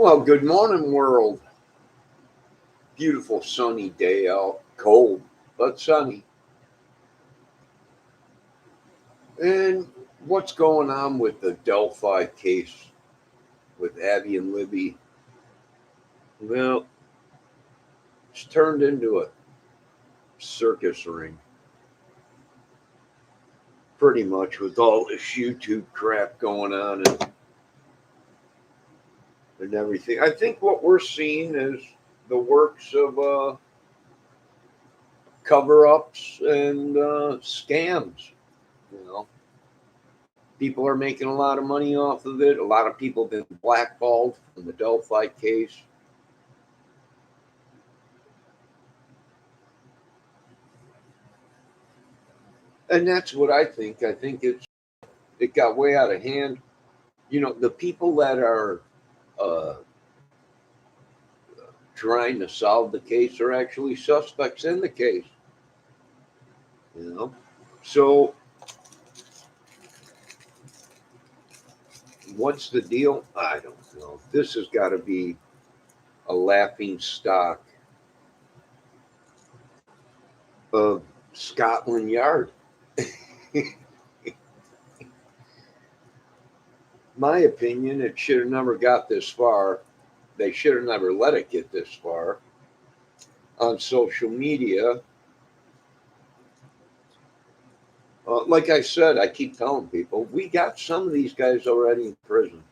Well, good morning, world. Beautiful sunny day out. Cold, but sunny. And what's going on with the Delphi case with Abby and Libby? Well, it's turned into a circus ring, pretty much, with all this YouTube crap going on and everything. I think what we're seeing is the works of cover ups and scams. You know, people are making a lot of money off of it. A lot of people have been blackballed from the Delphi case. And that's what I think. I think it got way out of hand. You know, the people that are uh, trying to solve the case are actually suspects in the case. You know, so what's the deal? I don't know. This has got to be a laughing stock of Scotland Yard. My opinion, it should have never got this far. They should have never let it get this far on social media. Like I said, I keep telling people, we got some of these guys already in prison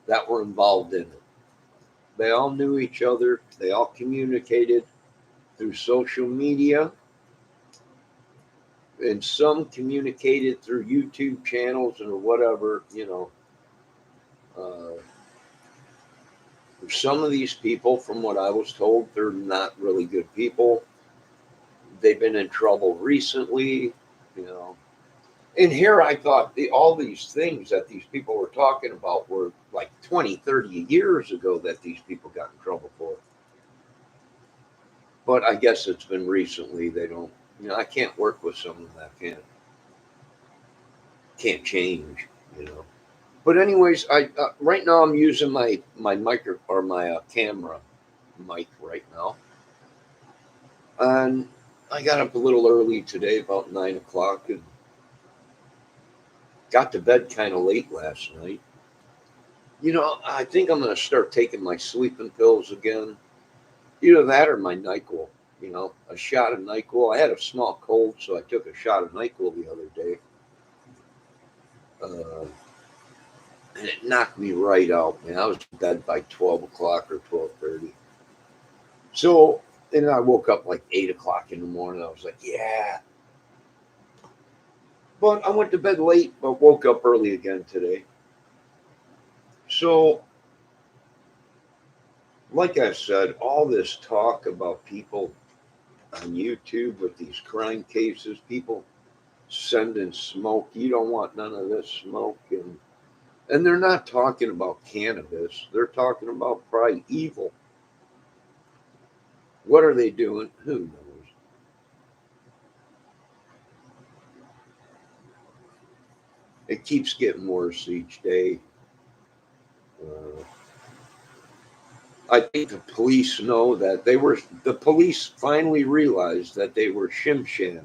that were involved in it. They all knew each other, they all communicated through social media, and some communicated through YouTube channels or whatever, you know. Some of these people, from what I was told, they're not really good people. They've been in trouble recently, you know. And here I thought all these things that these people were talking about were like 20, 30 years ago that these people got in trouble for. But I guess it's been recently. They don't, you know, I can't work with someone that can't change, you know. But anyways, I right now I'm using my micro or my camera mic right now, and I got up a little early today, about 9 o'clock, and got to bed kind of late last night. You know, I think I'm going to start taking my sleeping pills again. Either that or my NyQuil. You know, a shot of NyQuil. I had a small cold, so I took a shot of NyQuil the other day. And it knocked me right out, man. I was in bed by 12 o'clock or 12:30. So, and I woke up like 8 o'clock in the morning. I was like, yeah. But I went to bed late, but woke up early again today. So, like I said, all this talk about people on YouTube with these crime cases, people sending smoke. You don't want none of this smoke, and they're not talking about cannabis. They're talking about probably evil. What are they doing? Who knows? It keeps getting worse each day. Uh, I think the police know that the police finally realized that they were shim-shammed.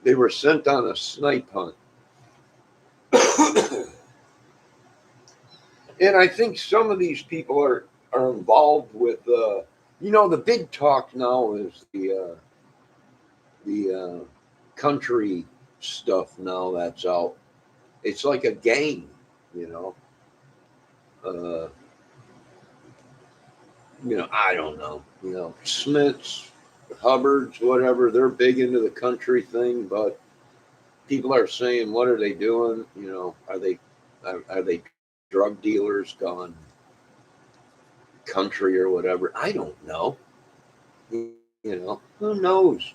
They were sent on a snipe hunt. And I think some of these people are involved with, you know, the big talk now is the country stuff now that's out. It's like a gang, you know. Uh, you know, I don't know. You know, Smiths, Hubbards, whatever. They're big into the country thing, but people are saying, what are they doing? You know, are they drug dealers gone country or whatever? I don't know. You know, who knows?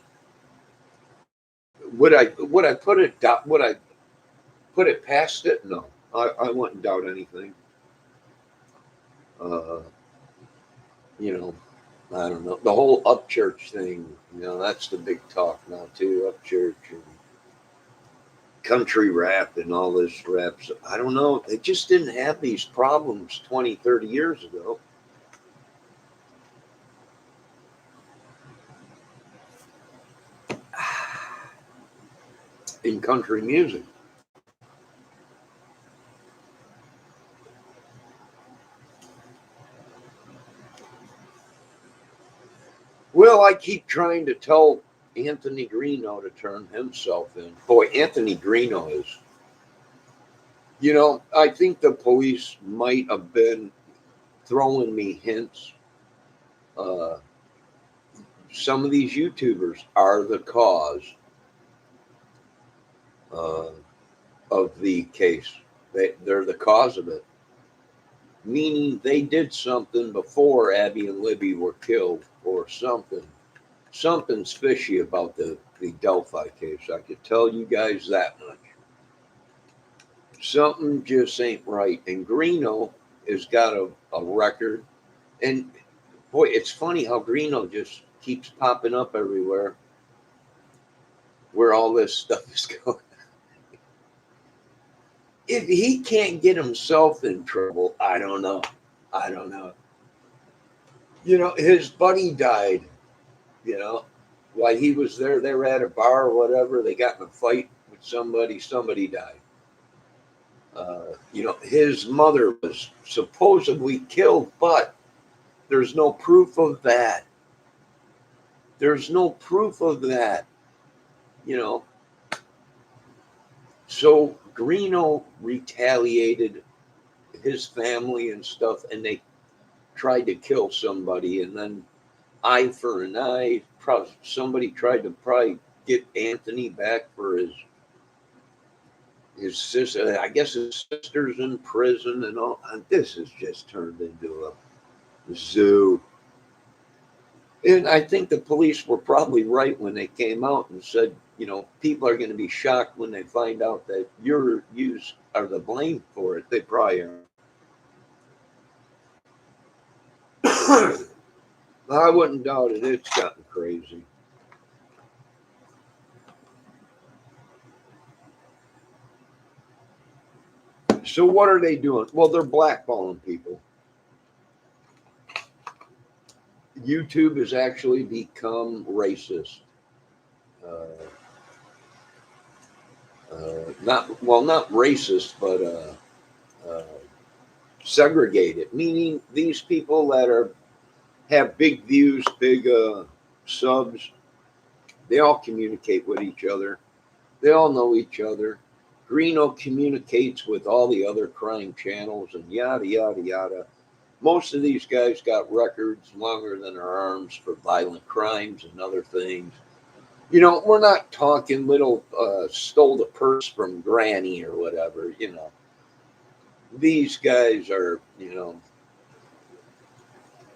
Would I put it would I put it past it? No, I wouldn't doubt anything. Uh, you know, I don't know, the whole Upchurch thing. You know, that's the big talk now too. Upchurch, and country rap and all this rap. So I don't know. They just didn't have these problems 20, 30 years ago. In country music. Well, I keep trying to tell Anthony Greeno to turn himself in. Boy, Anthony Greeno is, I think the police might have been throwing me hints. Uh, some of these YouTubers are the cause uh, of the case. They're the cause of it, meaning they did something before Abby and Libby were killed or something. Something's fishy about the Delphi case. I could tell you guys that much. Something just ain't right. And Greeno has got a record. And boy, it's funny how Greeno just keeps popping up everywhere where all this stuff is going. If he can't get himself in trouble, I don't know. I don't know. His buddy died, you know, while he was there. They were at a bar or whatever. They got in a fight with somebody. Somebody died. His mother was supposedly killed, but there's no proof of that. There's no proof of that, you know. So Greeno retaliated his family and stuff, and they tried to kill somebody, and then eye for an eye. Somebody tried to probably get Anthony back for his sister. I guess his sister's in prison and all. And this has just turned into a zoo. And I think the police were probably right when they came out and said, people are going to be shocked when they find out that you are the blame for it. They probably are. I wouldn't doubt it. It's gotten crazy. So what are they doing? Well, they're blackballing people. YouTube has actually become racist. Not racist, but segregated. Meaning these people that have big views, big subs, they all communicate with each other. They all know each other. Greeno communicates with all the other crime channels and yada, yada, yada. Most of these guys got records longer than their arms for violent crimes and other things. We're not talking little stole the purse from granny or whatever. These guys are,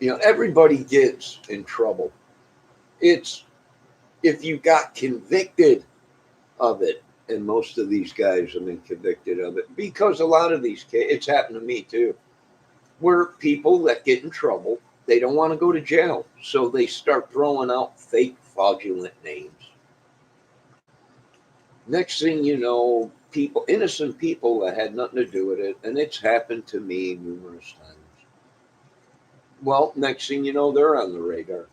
everybody gets in trouble. It's if you got convicted of it, and most of these guys have been convicted of it because a lot of these cases, it's happened to me too, where people that get in trouble, they don't want to go to jail, so they start throwing out fake fraudulent names. Next thing you know, innocent people that had nothing to do with it, and it's happened to me numerous times. Well, next thing you know, they're on the radar,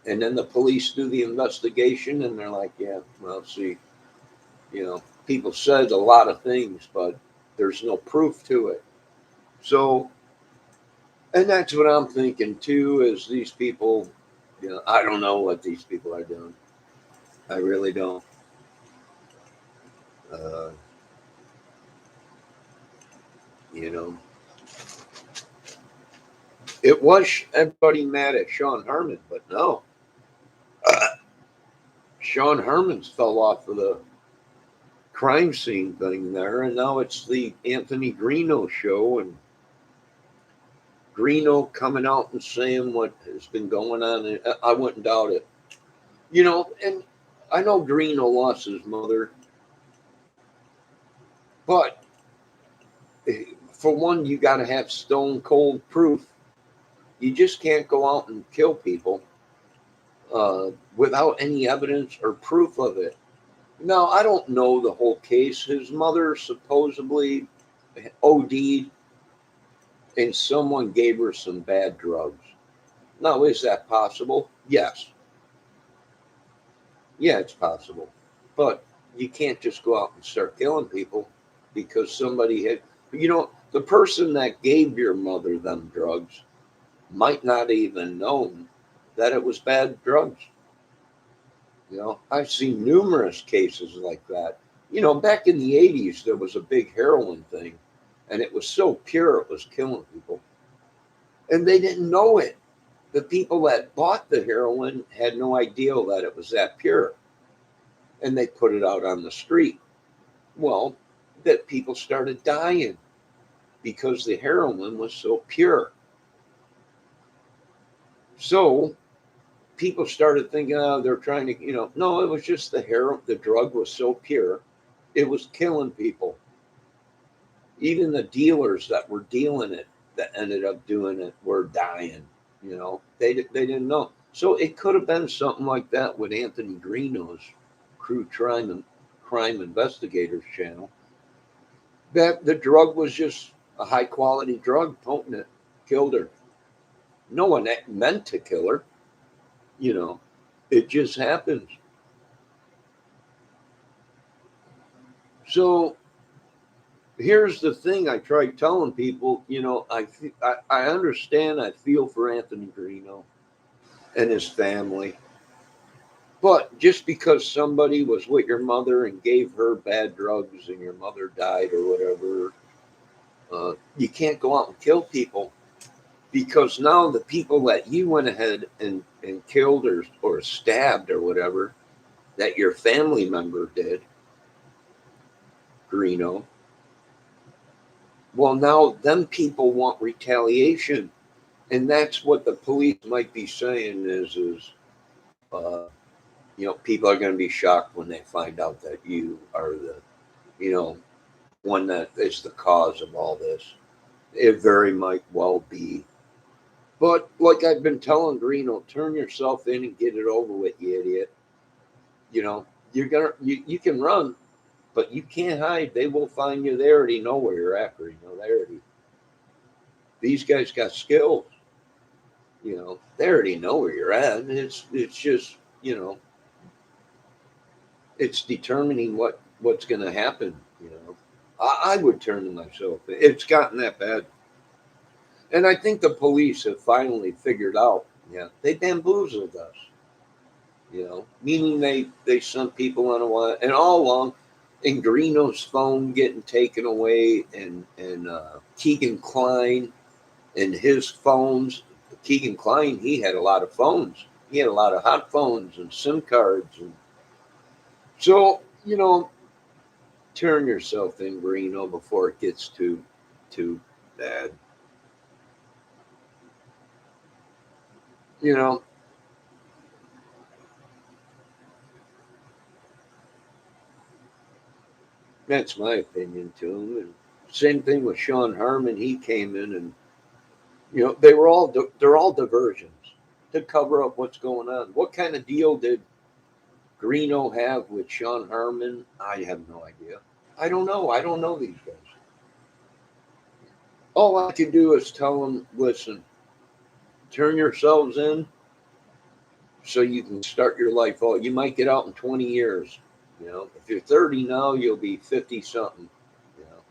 and then the police do the investigation, and they're like, yeah, well, see, people said a lot of things, but there's no proof to it. So, and that's what I'm thinking too, is these people, I don't know what these people are doing. I really don't. Uh, it was everybody mad at Sean Herman, but no. Sean Herman's fell off of the crime scene thing there, and now it's the Anthony Greeno show, and Greeno coming out and saying what has been going on. I wouldn't doubt it. And I know Greeno lost his mother, but for one, you got to have stone cold proof. You just can't go out and kill people without any evidence or proof of it. Now, I don't know the whole case. His mother supposedly OD'd and someone gave her some bad drugs. Now, is that possible? Yes. Yeah, it's possible. But you can't just go out and start killing people because somebody had, the person that gave your mother them drugs might not even known that it was bad drugs. I've seen numerous cases like that. Back in the 80s, there was a big heroin thing, and it was so pure it was killing people. And they didn't know it. The people that bought the heroin had no idea that it was that pure, and they put it out on the street. Well, that people started dying because the heroin was so pure. So people started thinking, oh, they're trying to, no, it was just the heroin. The drug was so pure, it was killing people. Even the dealers that were dealing it, that ended up doing it, were dying. They didn't know. So it could have been something like that with Anthony Greeno's crime investigators channel. That the drug was just a high quality drug, potent it, killed her. No one meant to kill her. You know, it just happens. So here's the thing: I tried telling people, I understand, I feel for Anthony Greeno and his family, but just because somebody was with your mother and gave her bad drugs and your mother died or whatever, you can't go out and kill people, because now the people that you went ahead and killed or stabbed or whatever, that your family member did, Greeno, well, now them people want retaliation. And that's what the police might be saying uh, people are going to be shocked when they find out that you are the, you know, one that is the cause of all this. It very might well be. But like I've been telling Greeno, turn yourself in and get it over with, you idiot. You can run, but you can't hide. They will find you. They already know where you're at, Greeno. These guys got skills. They already know where you're at. It's just, it's determining what's going to happen. I would turn to myself. It's gotten that bad, and I think the police have finally figured out. Yeah, they bamboozled us. Meaning they sent people on a while, and all along, in Greeno's phone getting taken away, and Keegan Klein and his phones. Keegan Klein, he had a lot of phones. He had a lot of hot phones and SIM cards, and so turn yourself in, Greeno, before it gets too bad. You know, that's my opinion to him. And same thing with Sean Harmon. He came in, and they're all diversions to cover up what's going on. What kind of deal did Greeno have with Sean Harmon? I have no idea. I don't know. I don't know these guys. All I can do is tell them, listen, turn yourselves in so you can start your life out. You might get out in 20 years. If you're 30 now, you'll be 50 something, you know,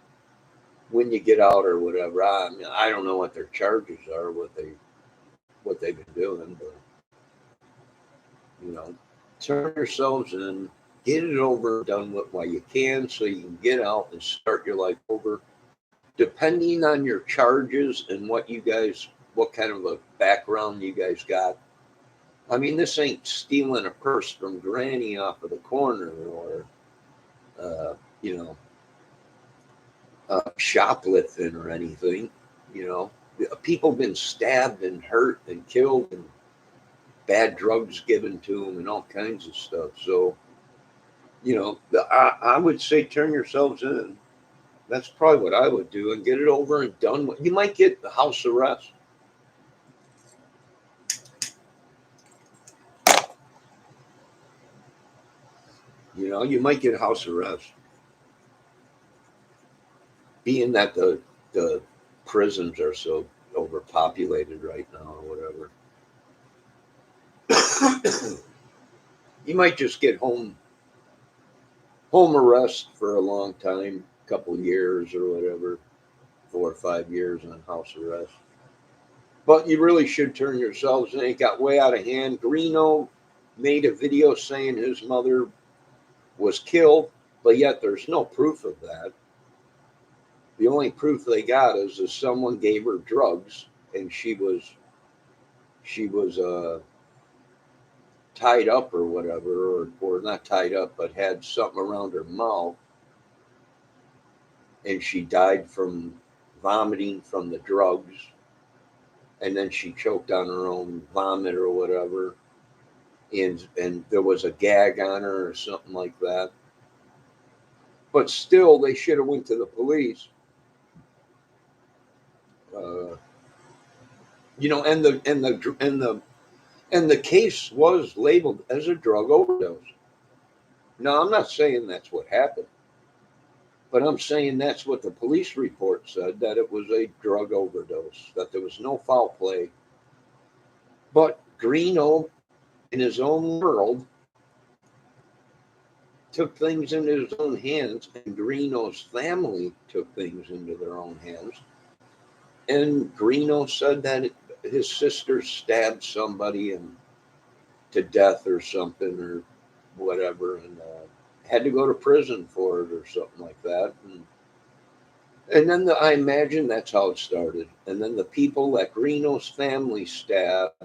when you get out or whatever. I don't know what their charges are, what they've been doing, but, you know, turn yourselves in, get it over, done with while you can so you can get out and start your life over. Depending on your charges and what kind of a background you guys got. I mean, this ain't stealing a purse from Granny off of the corner, or, uh, you know, shoplifting or anything. You know, People been stabbed and hurt and killed, and bad drugs given to them, and all kinds of stuff. So, I would say turn yourselves in. That's probably what I would do, and get it over and done with. You might get the house arrest. You know, you might get house arrest, being that the prisons are so overpopulated right now or whatever. You might just get home arrest for a long time, couple years or whatever, 4 or 5 years on house arrest. But you really should turn yourselves in. It got way out of hand. Greeno made a video saying his mother was killed, but yet there's no proof of that. The only proof they got is that someone gave her drugs and she was tied up or whatever, or not tied up, but had something around her mouth, and she died from vomiting from the drugs, and then she choked on her own vomit or whatever, and there was a gag on her or something like that. But still, they should have went to the police. Uh, you know, and the case was labeled as a drug overdose. Now, I'm not saying that's what happened, but I'm saying that's what the police report said, that it was a drug overdose, that there was no foul play. But Greeno, in his own world, took things into his own hands, and Greeno's family took things into their own hands. And Greeno said that his sister stabbed somebody and to death or something or whatever, and had to go to prison for it or something like that. And then I imagine that's how it started. And then the people that Greeno's family stabbed,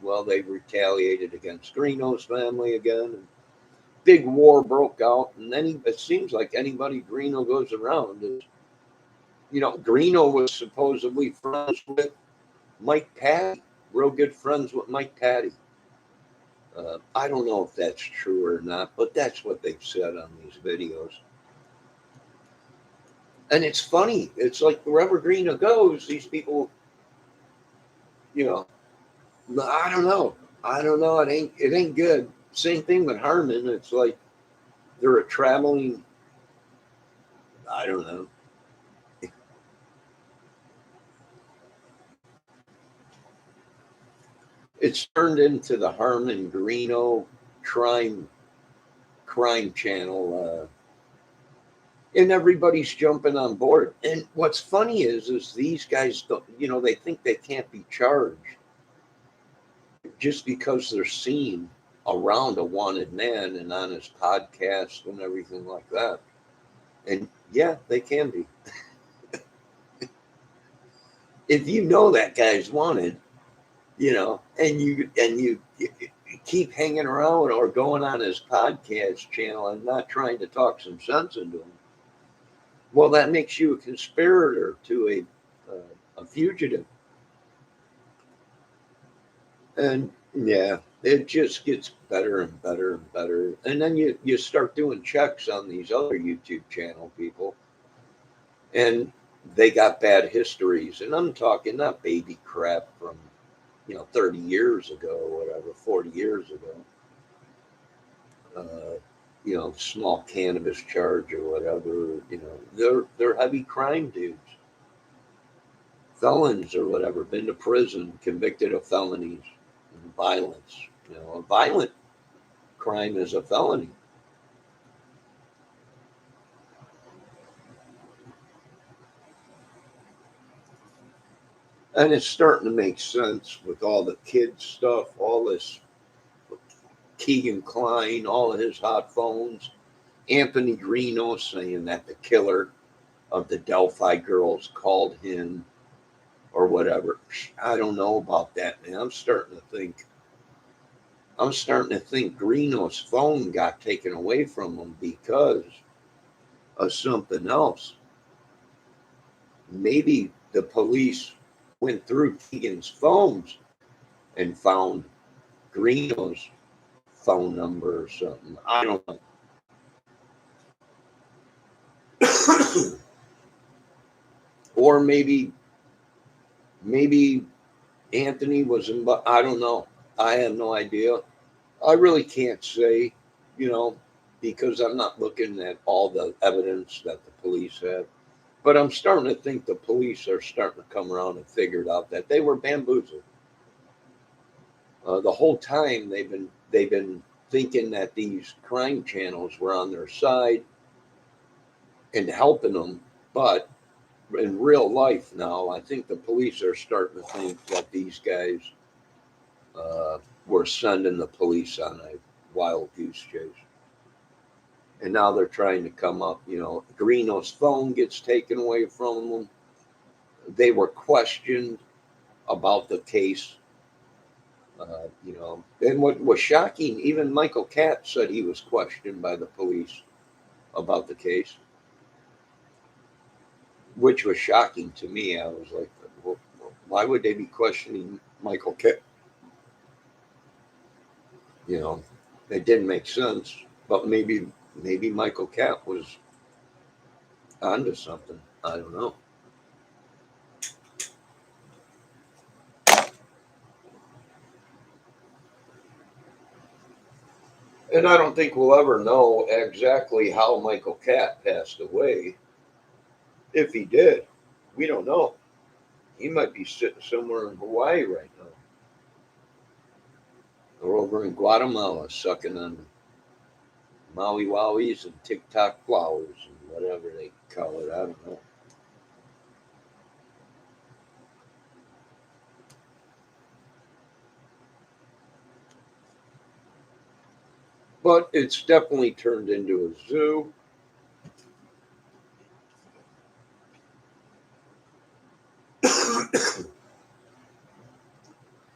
well, they retaliated against Greeno's family again. And big war broke out. And then it seems like anybody Greeno goes around is, you know, Greeno was supposedly friends with Mike Patty, real good friends with Mike Patty. I don't know if that's true or not, but that's what they've said on these videos. And it's funny. It's like wherever Greeno goes, these people, you know, I don't know. I don't know. It ain't good. Same thing with Harmon. It's like they're a traveling. I don't know. It's turned into the Harmon Greeno crime crime channel, and everybody's jumping on board. And what's funny is these guys don't. You know, they think they can't be charged just because they're seen around a wanted man and on his podcast and everything like that. And yeah, they can be. If you know that guy's wanted, you know, and you keep hanging around or going on his podcast channel and not trying to talk some sense into him, well, that makes you a conspirator to a fugitive. And yeah, it just gets better and better and better. And then you start doing checks on these other YouTube channel people, and they got bad histories. And I'm talking not baby crap from, 30 years ago or whatever, 40 years ago. Small cannabis charge or whatever. They're heavy crime dudes, felons or whatever, been to prison, convicted of felonies and violence. A violent crime is a felony. And it's starting to make sense with all the kids stuff, all this Keegan Klein, all of his hot phones, Anthony Greeno saying that the killer of the Delphi girls called him or whatever. I don't know about that, man. I'm starting to think Greeno's phone got taken away from him because of something else. Maybe the police went through Keegan's phones and found Greeno's phone number or something. I don't know. Or maybe Anthony was in. I don't know. I have no idea. I really can't say. You know, because I'm not looking at all the evidence that the police have. But I'm starting to think the police are starting to come around and figured out that they were bamboozled. The whole time they've been thinking that these crime channels were on their side and helping them, but in real life now, I think the police are starting to think that these guys were sending the police on a wild goose chase. And now they're trying to come up. Greeno's phone gets taken away from them. They were questioned about the case. And what was shocking, even Michael Katz said he was questioned by the police about the case, which was shocking to me. I was like, well, why would they be questioning Michael Katz? It didn't make sense. But maybe Michael Katz was onto something. I don't know. And I don't think we'll ever know exactly how Michael Katz passed away. If he did, we don't know. He might be sitting somewhere in Hawaii right now, or over in Guatemala sucking on Maui Wowies and TikTok flowers and whatever they call it. I don't know. But it's definitely turned into a zoo.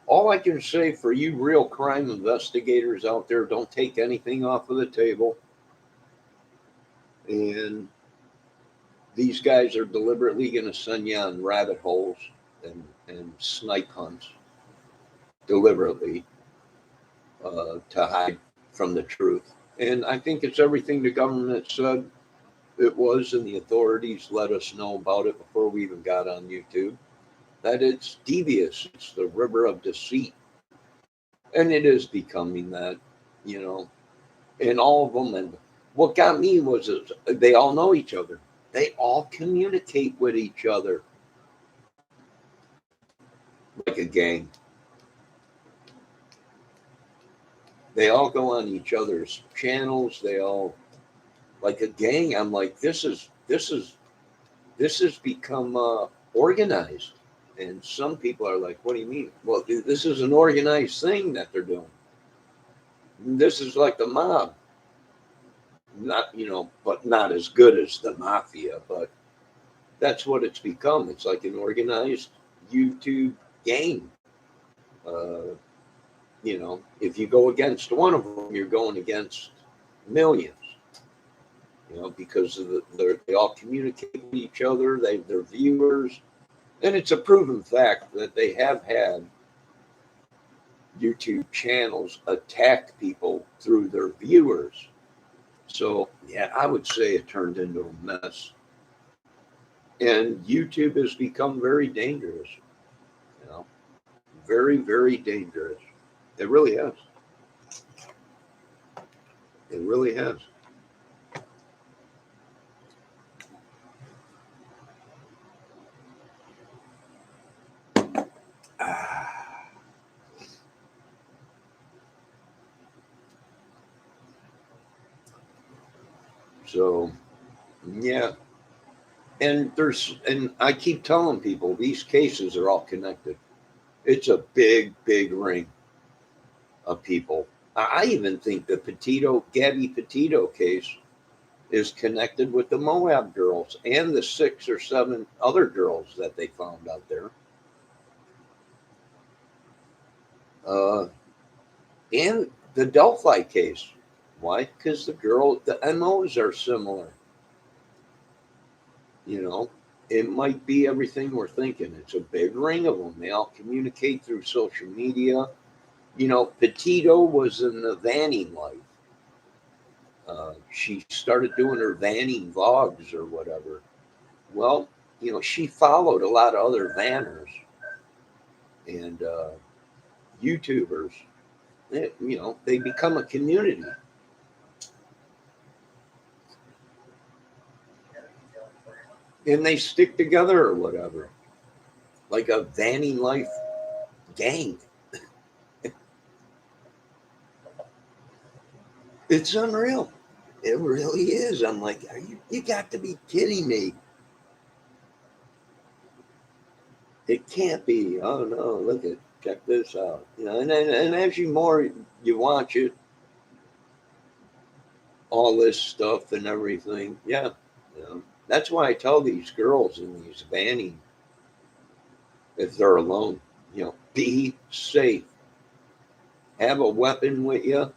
All I can say for you real crime investigators out there, don't take anything off of the table. And these guys are deliberately going to send you on rabbit holes and snipe hunts deliberately to hide from the truth. And I think it's everything the government said it was, and the authorities let us know about it before we even got on YouTube, that it's devious. It's the river of deceit. And it is becoming that, you know, and all of them. And what got me was they all know each other. They all communicate with each other like a gang. They all go on each other's channels. They all like a gang. I'm like, this has become organized. And some people are like, what do you mean? Well, this is an organized thing that they're doing. This is like the mob. Not, but not as good as the mafia, but that's what it's become. It's like an organized YouTube gang. Uh, if you go against one of them, you're going against millions. Because of they all communicate with each other. They're viewers, and it's a proven fact that they have had YouTube channels attack people through their viewers. So yeah, I would say it turned into a mess, and YouTube has become very dangerous. You know, very, very dangerous. It really has. It really has. So yeah, and I keep telling people these cases are all connected. It's a big, big ring of people. I even think the Gabby Petito case is connected with the Moab girls and the 6 or 7 other girls that they found out there. Uh, and the Delphi case. Why? Because the MOs are similar. It might be everything we're thinking. It's a big ring of them. They all communicate through social media. Petito was in the vanning life. She started doing her vanning vlogs or whatever. Well, she followed a lot of other vanners and YouTubers. They become a community. and they stick together or whatever, like a vanning life gang. It's unreal. It really is. I'm like, you got to be kidding me. It can't be. Oh no, look at, check this out. And as you watch it, all this stuff and everything. Yeah. That's why I tell these girls in these vanning, if they're alone, be safe. Have a weapon with you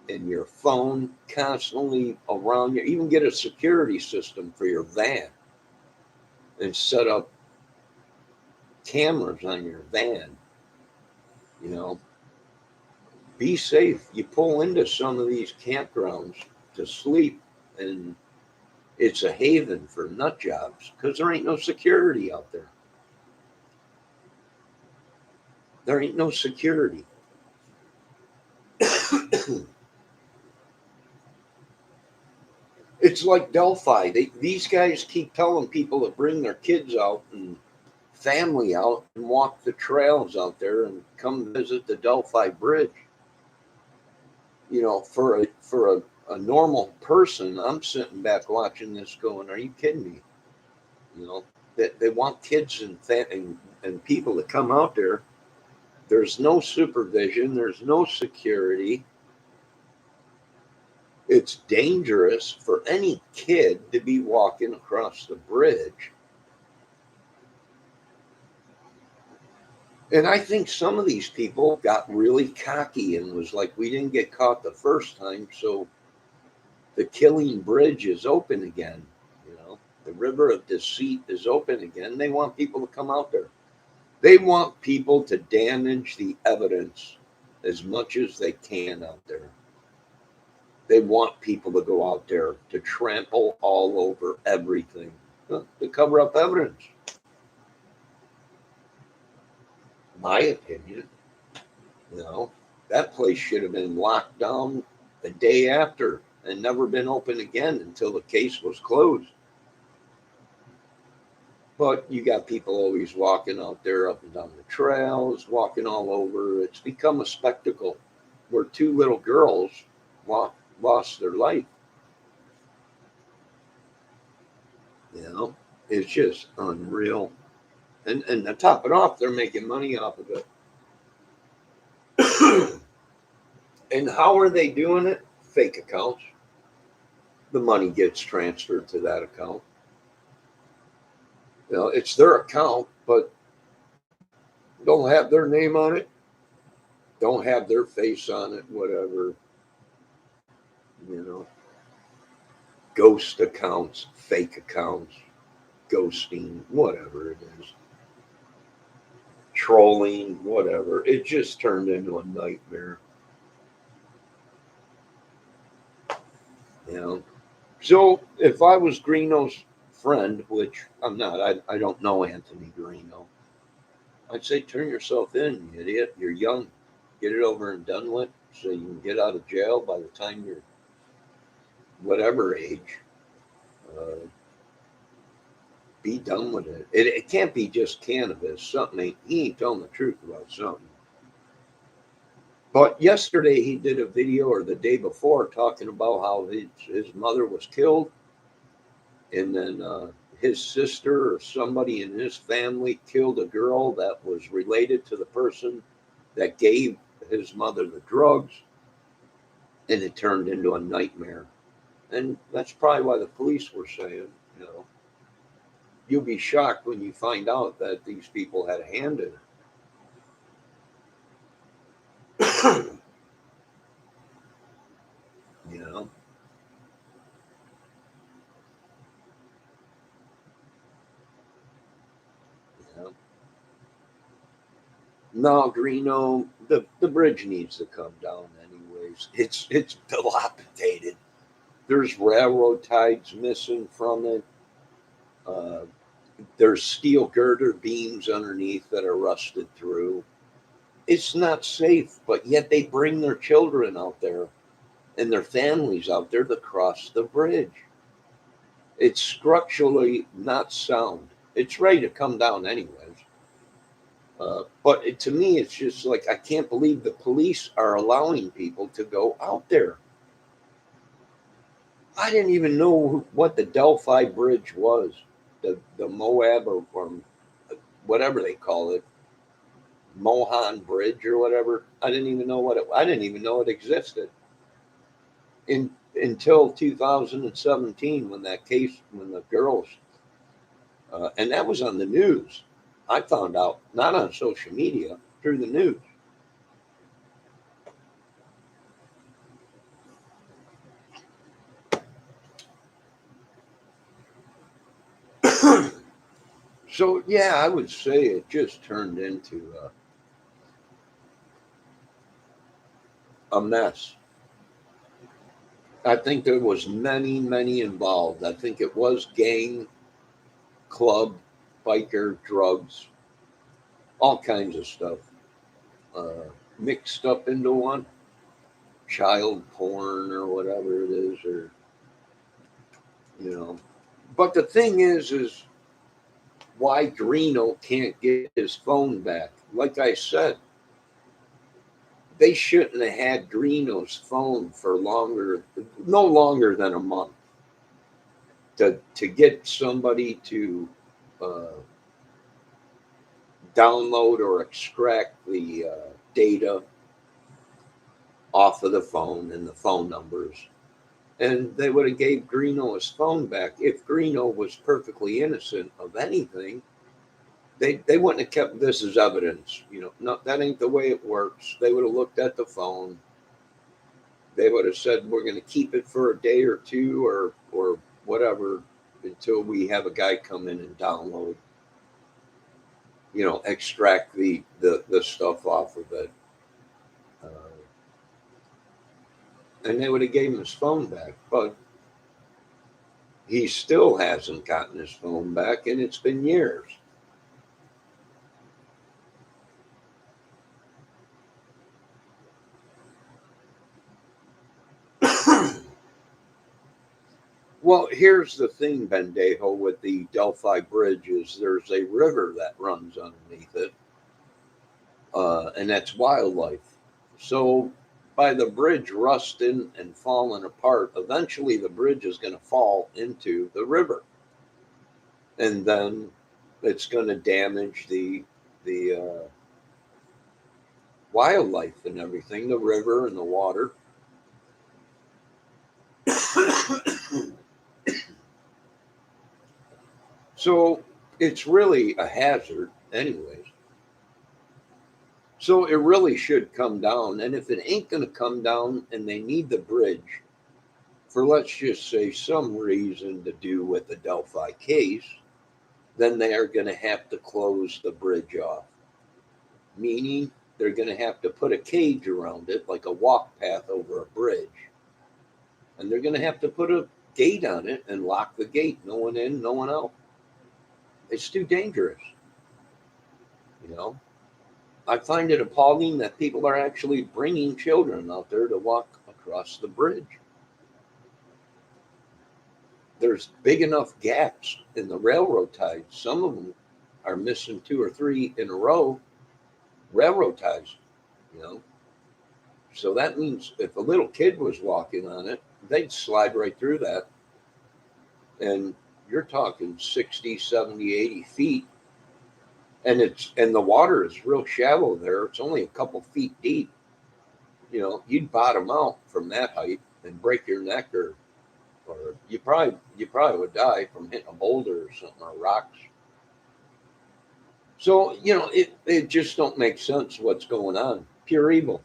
and your phone constantly around you. Even get a security system for your van and set up cameras on your van. You know, be safe. You pull into some of these campgrounds to sleep, and it's a haven for nut jobs because there ain't no security out there. There ain't no security. It's like Delphi. These guys keep telling people to bring their kids out and family out and walk the trails out there and come visit the Delphi Bridge. For a normal person, I'm sitting back watching this going, are you kidding me? That they want kids and people to come out there. There's no supervision, there's no security. It's dangerous for any kid to be walking across the bridge. And I think some of these people got really cocky and was like, we didn't get caught the first time, so the killing bridge is open again. The river of deceit is open again. They want people to come out there. They want people to damage the evidence as much as they can out there. They want people to go out there to trample all over everything, to cover up evidence. My opinion, that place should have been locked down the day after and never been open again until the case was closed. But you got people always walking out there up and down the trails, walking all over. It's become a spectacle where two little girls lost their life. It's just unreal. And to top it off, they're making money off of it. And how are they doing it? Fake accounts. The money gets transferred to that account. It's their account, but don't have their name on it, don't have their face on it, whatever. Ghost accounts, fake accounts, ghosting, whatever it is, trolling, whatever. It just turned into a nightmare. So if I was Greeno's friend, which I'm not, I don't know Anthony Greeno, I'd say turn yourself in, you idiot. You're young. Get it over and done with so you can get out of jail by the time you're whatever age. Be done with it. It can't be just cannabis. He ain't telling the truth about something. But yesterday he did a video, or the day before, talking about how his mother was killed, and then his sister or somebody in his family killed a girl that was related to the person that gave his mother the drugs, and it turned into a nightmare. And that's probably why the police were saying, you'll be shocked when you find out that these people had a hand in it. you know. Yeah. No, Greeno, the bridge needs to come down anyways. It's dilapidated. There's railroad ties missing from it. Uh, there's steel girder beams underneath that are rusted through. It's not safe, but yet they bring their children out there and their families out there to cross the bridge. It's structurally not sound. It's ready to come down anyways. But to me, it's just like I can't believe the police are allowing people to go out there. I didn't even know what the Delphi Bridge was, the Moab or whatever they call it, Mohan Bridge or whatever. I didn't even know what it. I didn't even know it existed until 2017 when that case when the girls and that was on the news. I found out not on social media through the news. So yeah, I would say it just turned into a mess. I think there was many involved. I think it was gang, club, biker, drugs, all kinds of stuff uh, mixed up into one. Child porn or whatever it is, or you know. But the thing is why Greeno can't get his phone back? Like I said, they shouldn't have had Greeno's phone for no longer than a month to get somebody to uh, download or extract the data off of the phone and the phone numbers. And they would have gave Greeno his phone back. If Greeno was perfectly innocent of anything, they wouldn't have kept this as evidence. No, that ain't the way it works. They would have looked at the phone. They would have said, we're going to keep it for a day or two or whatever until we have a guy come in and download, extract the stuff off of it. Uh, and they would have gave him his phone back. But he still hasn't gotten his phone back, and it's been years. Well, here's the thing, Bendejo, with the Delphi Bridge is there's a river that runs underneath it, and that's wildlife. So by the bridge rusting and falling apart, eventually the bridge is going to fall into the river, and then it's going to damage the wildlife and everything, the river and the water. So it's really a hazard, anyways. So it really should come down. And if it ain't going to come down and they need the bridge for, let's just say, some reason to do with the Delphi case, then they are going to have to close the bridge off. Meaning they're going to have to put a cage around it, like a walk path over a bridge. And they're going to have to put a gate on it and lock the gate. No one in, no one out. It's too dangerous. You know, I find it appalling that people are actually bringing children out there to walk across the bridge. There's big enough gaps in the railroad ties. Some of them are missing two or three in a row, railroad ties, you know. So that means if a little kid was walking on it, they'd slide right through that. And you're talking 60, 70, 80 feet. And the water is real shallow there. It's only a couple feet deep. You'd bottom out from that height and break your neck or you probably would die from hitting a boulder or something or rocks. So, it just don't make sense what's going on. Pure evil.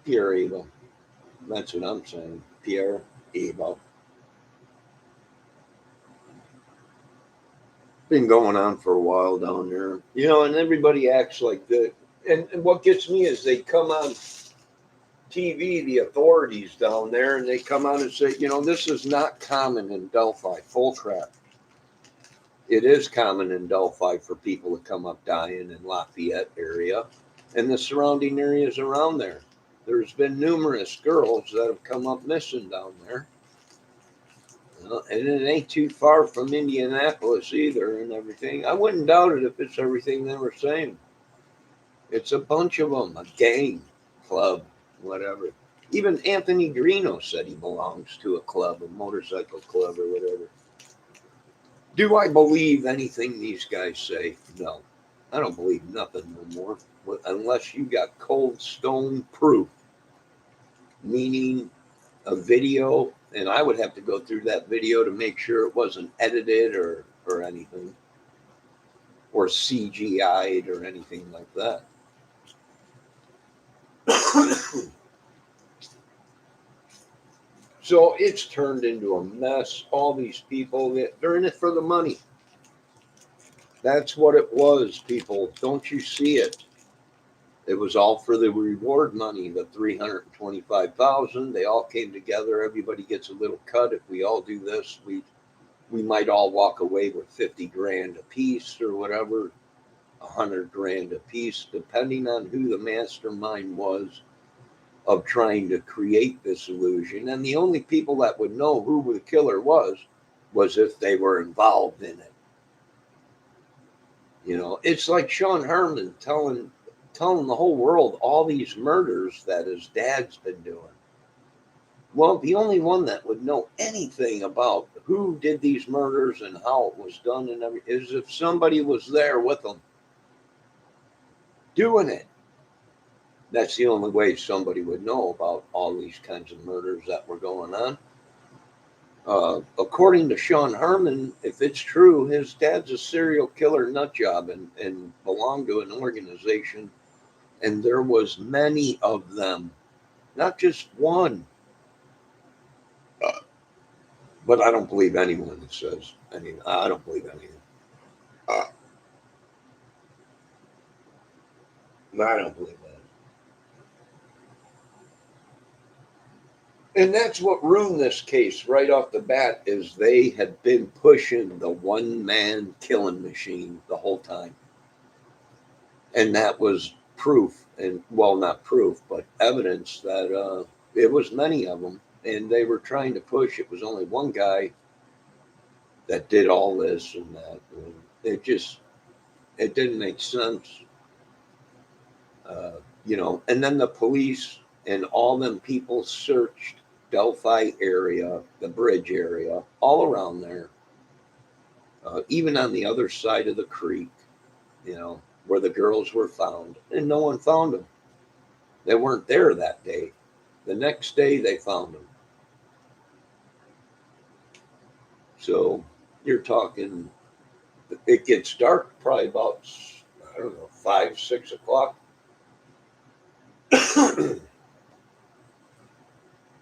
Pure evil. That's what I'm saying. Pure evil. Been going on for a while down there. And everybody acts like that. And what gets me is they come on TV, the authorities down there, and they come out and say, this is not common in Delphi. Full crap. It is common in Delphi for people to come up dying in Lafayette area and the surrounding areas around there. There's been numerous girls that have come up missing down there. And it ain't too far from Indianapolis either and everything. I wouldn't doubt it if it's everything they were saying. It's a bunch of them, a gang, club, whatever. Even Anthony Greeno said he belongs to a club, a motorcycle club or whatever. Do I believe anything these guys say? No. I don't believe nothing no more. Unless you got cold stone proof, meaning a video, and I would have to go through that video to make sure it wasn't edited or anything, or CGI'd or anything like that. So it's turned into a mess. All these people, they're in it for the money. That's what it was, people. Don't you see it? It was all for the reward money, the 325,000. They all came together. Everybody gets a little cut. If we all do this, we might all walk away with 50 grand a piece or whatever, 100 grand a piece, depending on who the mastermind was of trying to create this illusion. And the only people that would know who the killer was if they were involved in it. You know, it's like Sean Herman telling the whole world all these murders that his dad's been doing. Well, the only one that would know anything about who did these murders and how it was done and everything is if somebody was there with them doing it. That's the only way somebody would know about all these kinds of murders that were going on. According to Sean Herman, if it's true, his dad's a serial killer nut job and belonged to an organization. And there was many of them, not just one. But I don't believe anyone that says anything. I don't believe anything. I don't believe that. And that's what ruined this case right off the bat is they had been pushing the one-man killing machine the whole time. And that was proof, and well, not proof, but evidence that it was many of them. And they were trying to push. It was only one guy that did all this and that. And it didn't make sense. You know, and then the police and all them people searched Delphi area, the bridge area, all around there, even on the other side of the creek, you know, where the girls were found, and no one found them. They weren't there that day. The next day they found them. So you're talking, it gets dark probably about, I don't know, 5, 6 o'clock.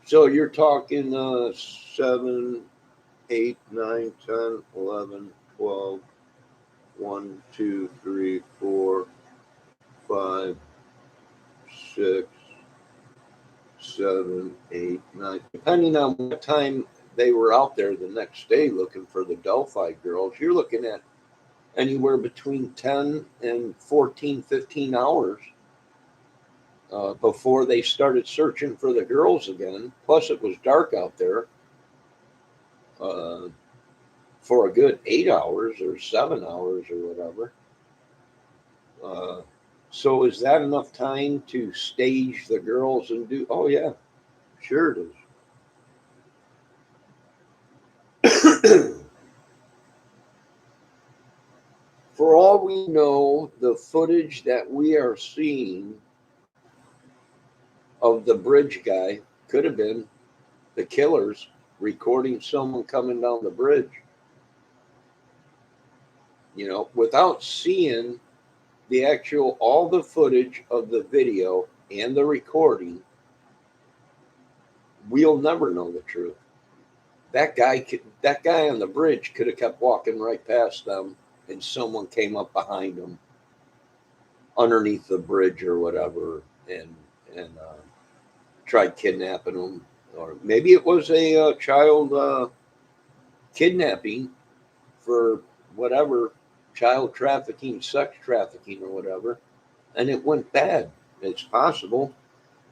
So you're talking 7, 8, 9, 10, 11, 12, 1, 2, 3, 4, 5, 6, 7, 8, 9. Depending on what time they were out there the next day looking for the Delphi girls, you're looking at anywhere between 10 and 14, 15 hours before they started searching for the girls again. Plus, it was dark out there for a good 8 hours or 7 hours or whatever. So is that enough time to stage the girls and do? Oh, yeah, sure it is. For all we know, the footage that we are seeing of the bridge guy could have been the killers recording someone coming down the bridge. You know, without seeing the actual, all the footage of the video and the recording, we'll never know the truth. That guy on the bridge could have kept walking right past them and someone came up behind him underneath the bridge or whatever and tried kidnapping them. Or maybe it was a child kidnapping for whatever, child trafficking, sex trafficking or whatever, and it went bad. It's possible.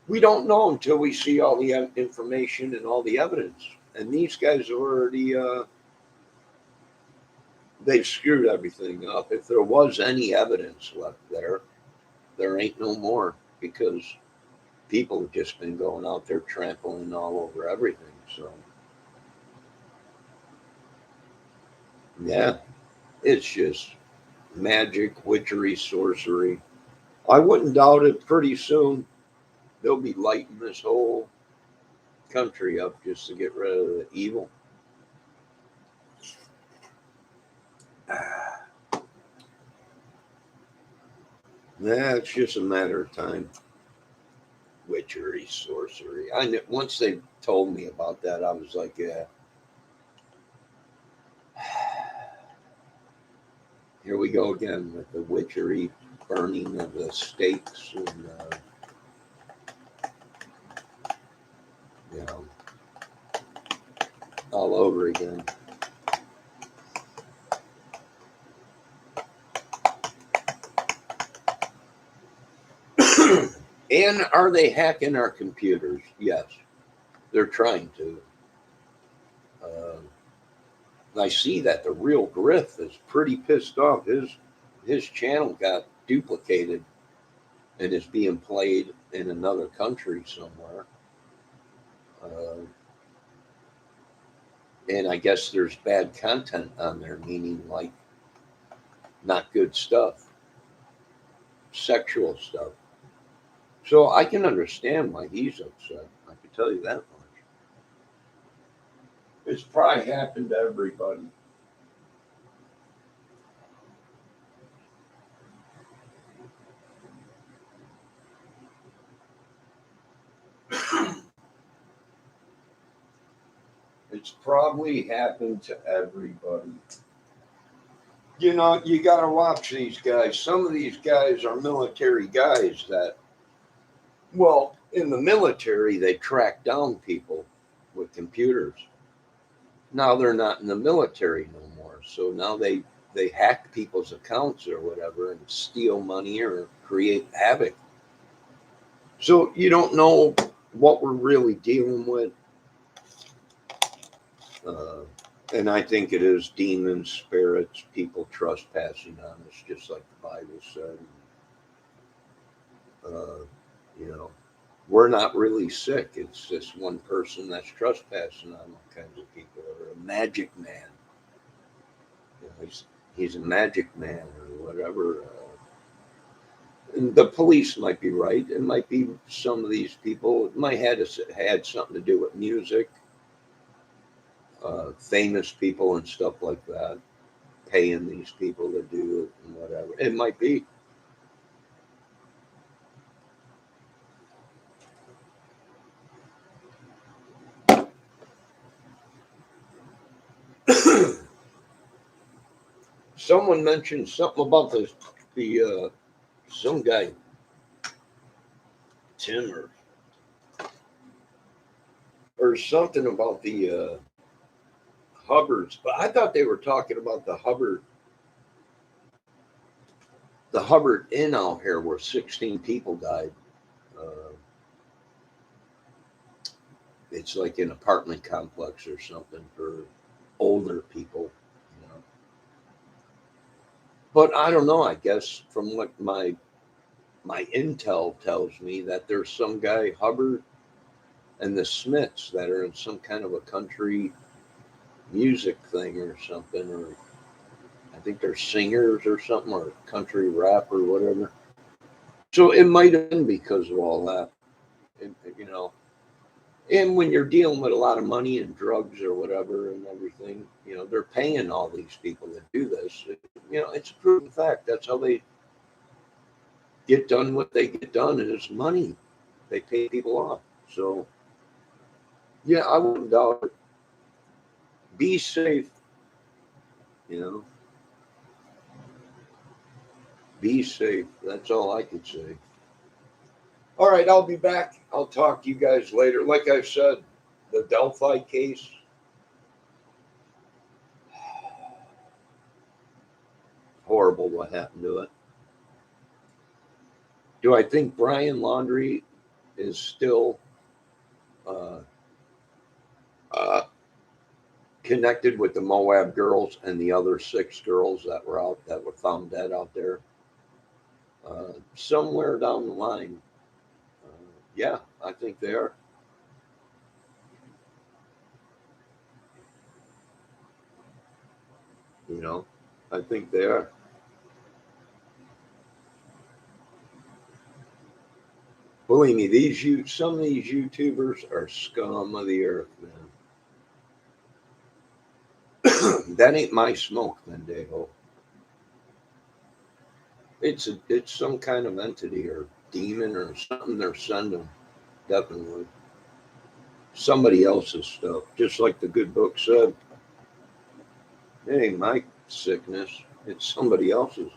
We don't know until we see all the information and all the evidence. And these guys have already, they've screwed everything up. If there was any evidence left there, there ain't no more because people have just been going out there trampling all over everything. So, yeah, it's just magic, witchery, sorcery. I wouldn't doubt it. Pretty soon, they'll be lighting this whole country up just to get rid of the evil. Yeah, it's just a matter of time. Witchery, sorcery. I knew, once they told me about that, I was like, yeah, here we go again with the witchery, burning of the stakes, and you know, all over again. And are they hacking our computers? Yes, they're trying to. I see that the real Griff is pretty pissed off. His channel got duplicated and is being played in another country somewhere. Uh, and I guess there's bad content on there, meaning like not good stuff, sexual stuff. So I can understand why he's upset. I can tell you that much. It's probably happened to everybody. It's probably happened to everybody. You know, you got to watch these guys. Some of these guys are military guys that, well, in the military, they track down people with computers. Now they're not in the military no more. So now they hack people's accounts or whatever and steal money or create havoc. So you don't know what we're really dealing with. Uh, and I think it is demons, spirits, people trespassing on us, just like the Bible said. Uh, you know, we're not really sick. It's this one person that's trespassing on all kinds of people, or a magic man. You know, he's a magic man or whatever. And the police might be right. It might be some of these people. It might have had something to do with music, famous people and stuff like that, paying these people to do it and whatever. It might be. Someone mentioned something about the some guy Tim or something about the Hubbards, but I thought they were talking about the Hubbard Inn out here where 16 people died. Uh, it's like an apartment complex or something for older people, you know. But I don't know. I guess from what my intel tells me that there's some guy Hubbard and the Smiths that are in some kind of a country music thing or something, or I think they're singers or something, or country rap or whatever. So it might have been because of all that, you know. And when you're dealing with a lot of money and drugs or whatever and everything, you know, they're paying all these people to do this. You know, it's a proven fact. That's how they get done what they get done is money. They pay people off. So, yeah, I wouldn't doubt it. Be safe, you know, be safe. That's all I could say. All right, I'll be back. I'll talk to you guys later. Like I said, the Delphi case, horrible what happened to it. Do I think Brian Laundrie is still uh, connected with the Moab girls and the other 6 girls that were found dead out there. Somewhere down the line, yeah, I think they are. You know, I think they are. Believe me, some of these YouTubers are scum of the earth, man. That ain't my smoke, Mendejo. It's some kind of entity or demon or something they're sending. Definitely somebody else's stuff. Just like the good book said, it ain't my sickness. It's somebody else's.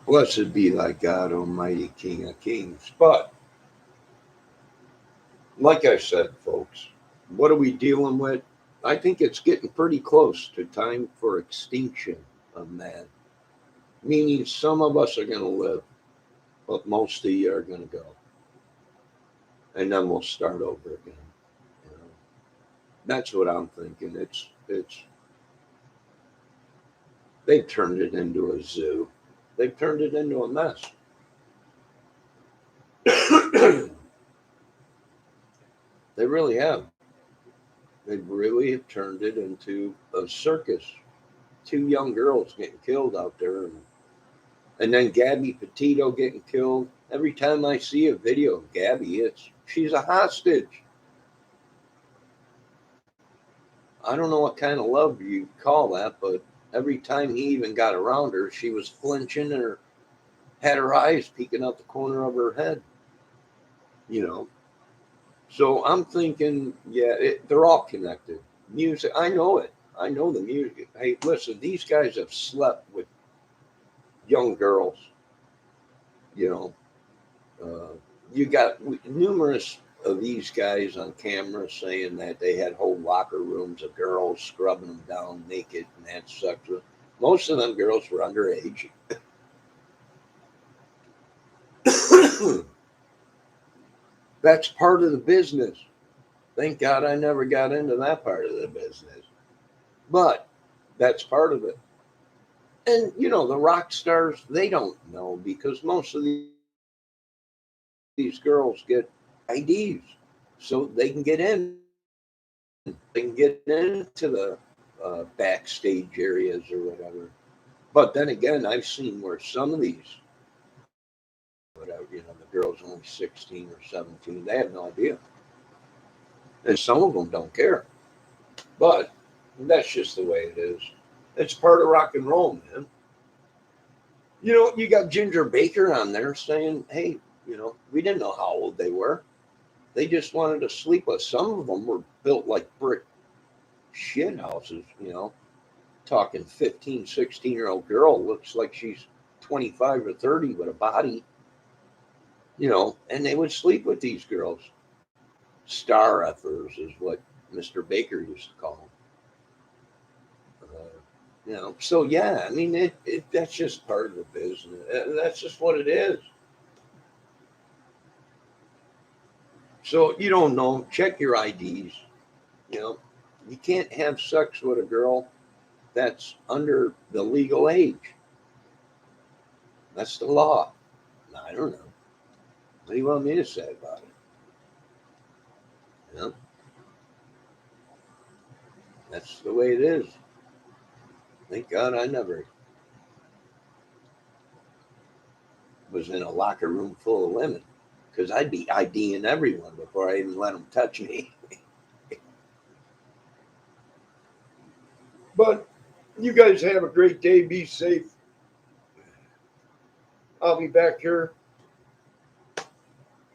Blessed be thy God, Almighty King of Kings. But like I said, folks, what are we dealing with? I think it's getting pretty close to time for extinction of man. Meaning some of us are going to live, but most of you are going to go. And then we'll start over again. You know? That's what I'm thinking. It's they've turned it into a zoo. They've turned it into a mess. They really have. They really have turned it into a circus. 2 young girls getting killed out there, and then Gabby Petito getting killed. Every time I see a video of Gabby, she's a hostage. I don't know what kind of love you call that, but every time he even got around her, she was flinching or had her eyes peeking out the corner of her head. You know, so I'm thinking, yeah, they're all connected. Music, I know it. I know the music. Hey, listen, these guys have slept with young girls. You know, you got numerous of these guys on camera saying that they had whole locker rooms of girls scrubbing them down naked and had sex with. Most of them girls were underage. That's part of the business. Thank God I never got into that part of the business. But that's part of it. And, you know, the rock stars, they don't know because most of these girls get IDs so they can get in. They can get into the backstage areas or whatever. But then again, I've seen where some of these, whatever, you know, the girl's only 16 or 17, they have no idea. And some of them don't care. But that's just the way it is. It's part of rock and roll, man. You know, you got Ginger Baker on there saying, hey, you know, we didn't know how old they were. They just wanted to sleep with. Some of them were built like brick shit houses, you know, talking 15, 16-year-old girl looks like she's 25 or 30 with a body, you know, and they would sleep with these girls. Star effers is what Mr. Baker used to call them. You know, so yeah, I mean, that's just part of the business. That's just what it is. So you don't know, check your IDs. You know, you can't have sex with a girl that's under the legal age. That's the law. I don't know. What do you want me to say about it? You know, that's the way it is. Thank God I never was in a locker room full of women because I'd be IDing everyone before I even let them touch me. But you guys have a great day. Be safe. I'll be back here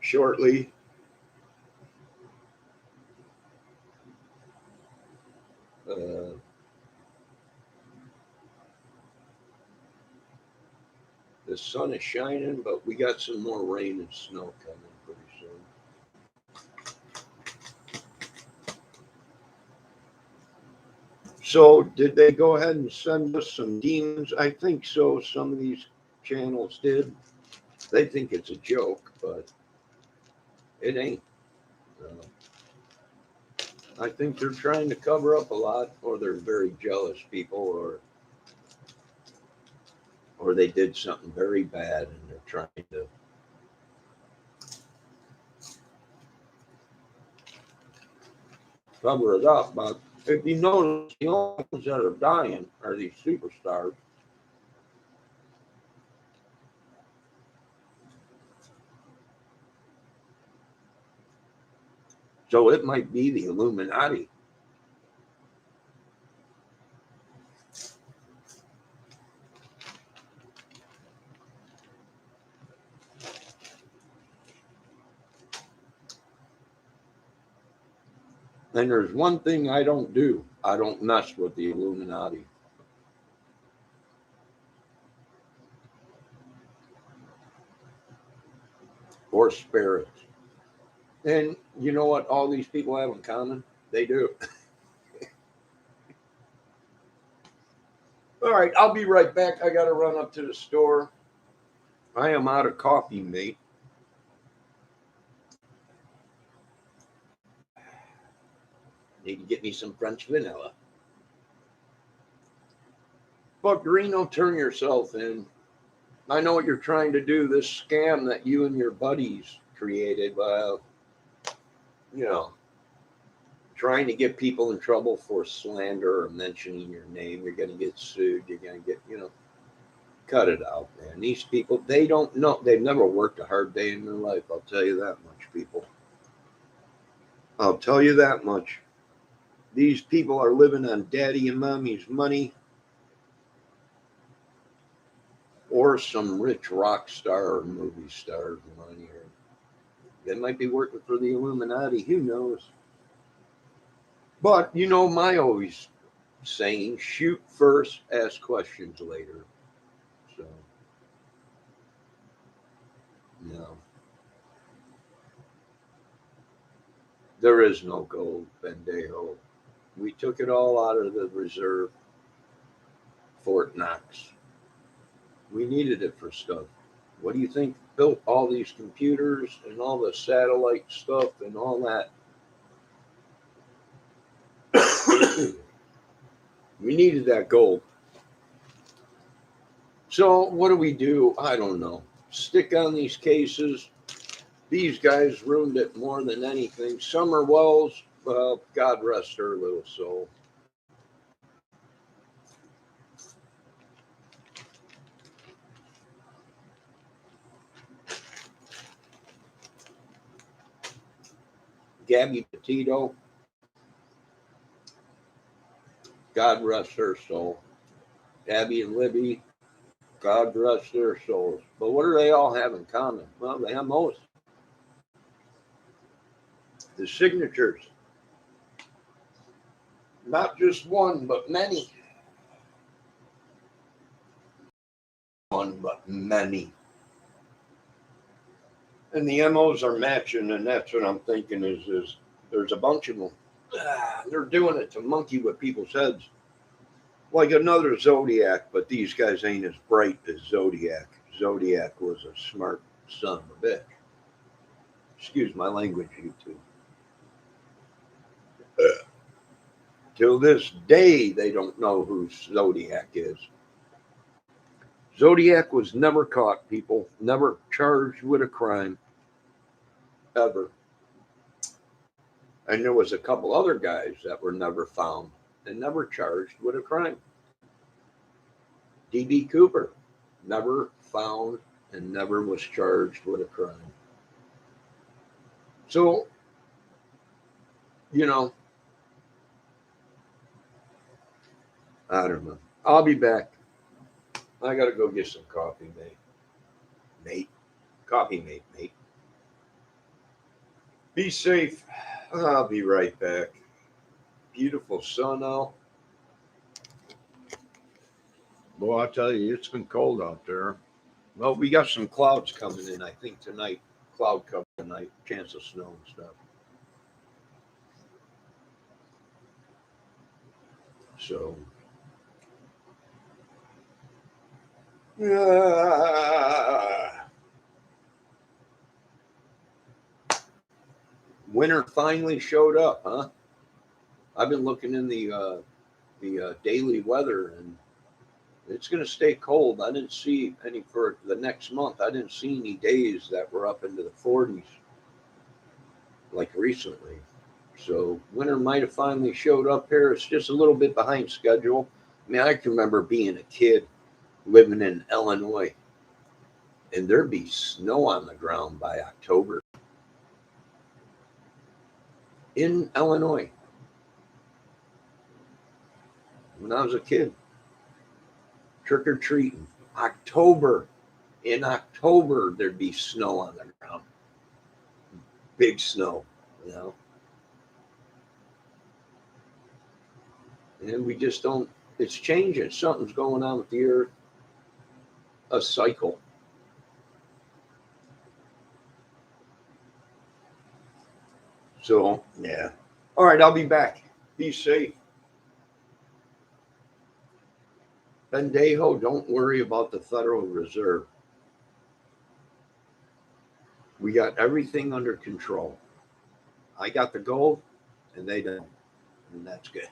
shortly. Uh, the sun is shining, but we got some more rain and snow coming pretty soon. So, did they go ahead and send us some demons? I think so. Some of these channels did. They think it's a joke, but it ain't. I think they're trying to cover up a lot, or they're very jealous people, or they did something very bad and they're trying to cover it up. But if you notice, the only ones that are dying are these superstars. So it might be the Illuminati. And there's one thing I don't do. I don't mess with the Illuminati. Or spirits. And you know what all these people have in common? They do. All right, I'll be right back. I got to run up to the store. I am out of coffee, mate. Need to get me some French vanilla. But Reno, turn yourself in. I know what you're trying to do. This scam that you and your buddies created, you know, trying to get people in trouble for slander or mentioning your name. You're going to get sued. You're going to get, cut it out, man. These people, they don't know. They've never worked a hard day in their life. I'll tell you that much, people. I'll tell you that much. These people are living on daddy and mommy's money or some rich rock star or movie star's money. Or they might be working for the Illuminati. Who knows? But my always saying, shoot first, ask questions later. So, there is no gold, Bendejo. We took it all out of the reserve, Fort Knox. We needed it for stuff. What do you think built all these computers and all the satellite stuff and all that? We needed that gold. So what do we do? I don't know. Stick on these cases. These guys ruined it more than anything. Summer Wells, well, God rest her little soul. Gabby Petito, God rest her soul. Abby and Libby, God rest their souls. But what do they all have in common? Well, they have most. The signatures. Not just one, but many. One, but many. And the MOs are matching, and that's what I'm thinking is there's a bunch of them. They're doing it to monkey with people's heads. Like another Zodiac, but these guys ain't as bright as Zodiac. Zodiac was a smart son of a bitch. Excuse my language, you two. Till this day, they don't know who Zodiac is. Zodiac was never caught, people, never charged with a crime, ever. And there was a couple other guys that were never found and never charged with a crime. D.B. Cooper, never found and never was charged with a crime. So, I don't know. I'll be back. I got to go get some coffee, mate. Mate. Coffee, mate. Be safe. I'll be right back. Beautiful sun out. Boy, I'll tell you, it's been cold out there. Well, we got some clouds coming in, I think, tonight. Cloud cover tonight. Chance of snow and stuff. So, when Winter finally showed up, huh? I've been looking in the daily weather, and it's going to stay cold. I didn't see any for the next month. I didn't see any days that were up into the 40s like recently. So winter might have finally showed up here. It's just a little bit behind schedule. I mean, I can remember being a kid living in Illinois, and there'd be snow on the ground by October in Illinois when I was a kid. Trick or treating. October. In October, there'd be snow on the ground. Big snow, you know. And we just don't, it's changing. Something's going on with the earth, a cycle. So, yeah. All right, I'll be back. Be safe. Bendejo, don't worry about the Federal Reserve. We got everything under control. I got the gold, and they don't. And that's good.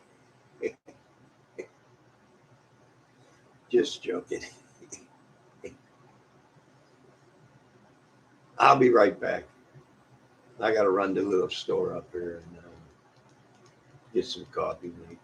Just joking. I'll be right back. I got to run to the little store up here and get some coffee made.